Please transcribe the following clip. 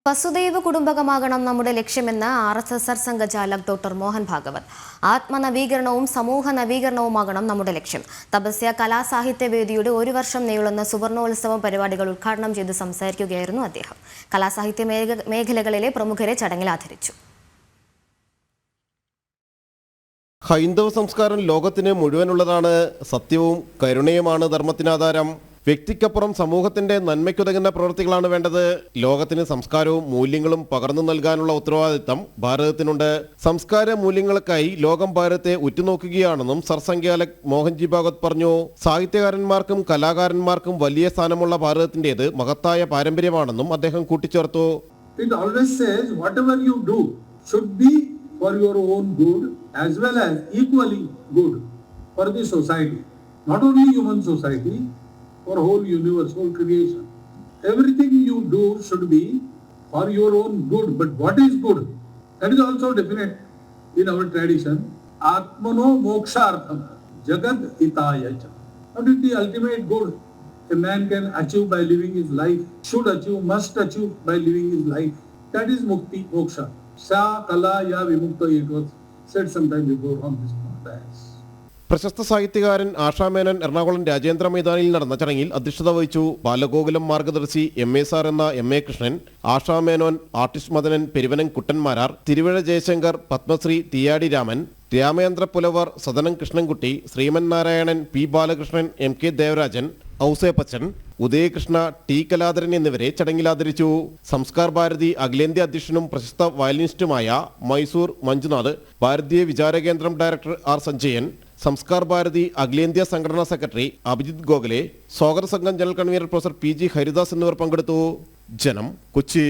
വസുദൈവ കുടുംബകമാകണം നമ്മുടെ ലക്ഷ്യമെന്ന് RSS Sarsanghchalak doctor Mohan Bhagwat. ആത്മനവീകരണവും സമൂഹ നവീകരണവുമാകണം നമ്മുടെ ലക്ഷ്യം. തപസ്യ കലാസാഹിത്യവേദിയുടെ 1 വർഷം നീളുന്ന സുവർണോത്സവ പരിപാടികൾ ഉദ്ഘാടനം ചെയ്ത് സംസാരിക്കുകയായിരുന്നു അദ്ദേഹം. കലാസാഹിത്യ മേഖലകളിലെ പ്രമുഖരെ ചടങ്ങിൽ ആദരിച്ചു. ഹൈന്ദവ സംസ്കാരം ലോകത്തിന് മുഴുവനുള്ളതാണ്. സത്യവും കരുണയുമാണ് ധർമ്മത്തിനാധാരം. വ്യക്തിക്കപ്പുറം സമൂഹത്തിന്റെ നന്മയ്ക്കുതകുന്ന പ്രവൃത്തികളാണ് വേണ്ടത്. ലോകത്തിന് സംസ്കാരവും മൂല്യങ്ങളും പകർന്നു നൽകാനുള്ള ഉത്തരവാദിത്തം ഭാരതത്തിനുണ്ട്. സംസ്കാര മൂല്യങ്ങൾക്കായി ലോകം ഭാരതത്തെ ഉറ്റുനോക്കുകയാണെന്നും സർസംഘചാലക് മോഹൻജി ഭാഗവത് പറഞ്ഞു. സാഹിത്യകാരന്മാർക്കും കലാകാരന്മാർക്കും വലിയ സ്ഥാനമുള്ള ഭാരതത്തിന്റേത് മഹത്തായ പാരമ്പര്യമാണെന്നും അദ്ദേഹം കൂട്ടിച്ചേർത്തു. It always says whatever you do should be for your own good as well as equally good for the society. Not only human society, for whole universe, whole creation. Everything you do should be for your own good. But what is good? That is also definite in our tradition. Atmano mokshartham jagad hitaya cha. What is the ultimate good a man can achieve by living his life, should achieve, must achieve by living his life? That is mukti, moksha. Sa kala ya vimukta, it was said sometime before on this dais. പ്രശസ്ത സാഹിത്യകാരൻ ആഷാമേനോൻ എറണാകുളം രാജേന്ദ്ര മൈതാനിയിൽ നടന്ന ചടങ്ങിൽ അധ്യക്ഷത വഹിച്ചു. ബാലഗോകുലം മാർഗദർശി MA sir എന്ന MA Krishnan, Asha Menon, artist Madanan, Peruvanam Kuttan Marar, Thiruvazha Jayashankar, Padmashri Theeyadi Raman, Ramendra Pulavar, Sadanam Krishnankutty, Sreeman Narayanan, P Balakrishnan, MK Devarajan, Ouseppachan, Udayakrishna, T Kaladharan എന്നിവരെ ചടങ്ങിൽ ആദരിച്ചു. സംസ്കാർ ഭാരതി അഖിലേന്ത്യാ അധ്യക്ഷനും പ്രശസ്ത വയലിനിസ്റ്റുമായ മൈസൂർ മഞ്ജുനാഥ്, ഭാരതീയ വിചാരകേന്ദ്രം ഡയറക്ടർ R സഞ്ജയൻ, സംസ്കാർ ഭാരതി അഖിലേന്ത്യാ സംഘടനാ സെക്രട്ടറി അഭിജിത് ഗോഖലെ, സ്വാഗത സംഘം general convener professor PG Haridas എന്നിവർ പങ്കെടുത്തു. ജനം, കൊച്ചി.